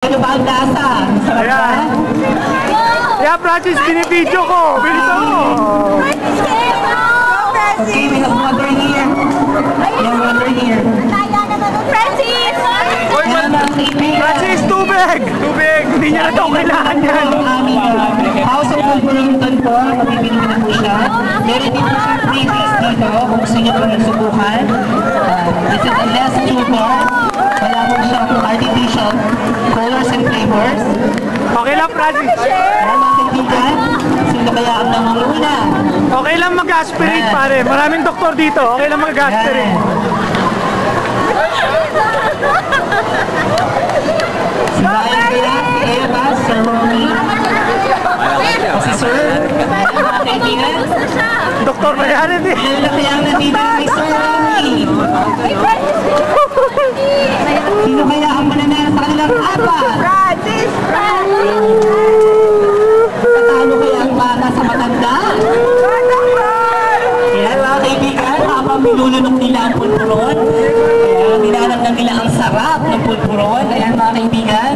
Ano ba ang lasa? Sarap ba? Yeah, Francis, binibidyo ko. Bilisan mo. Okay, we have water here. We have water here. Francis! Francis, tubig! Tubig! Hindi niya na daw kailangan yan. Ang aming House of Pulpurutan po. Mabibili ko na po siya. Meron din po surprises dito kung gusto niyo po nagsubukan. This is a less sugar. Wala po siya artificial colors and flavors. Okay lang, Francis. Ayan mga kaibigan, sino kaya ang nangunguna? Okay lang mag-aspirate, pare. Maraming doktor dito. Okay lang mag-aspirate. Si Ryan kaya, si Eva, Sir Romy, si Sir, mga kaibigan. Doktor na yan, hindi. Ano na kaya ang nandito kay Sir Romy? Sino kaya ang mananalo sa kanilang apat? Tatalo kaya ang bata sa matanda? Kaya mga kaibigan, habang nilulunok nila ang pulpuron, kaya nilalamnan nila ang sarap ng pulpuron. Ayan mga kaibigan,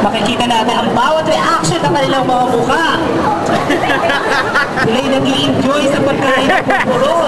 makikita natin ang bawat reaction ng kanilang mga mukha. Sila'y nag-i-enjoy sa pagkain ng pulpuron.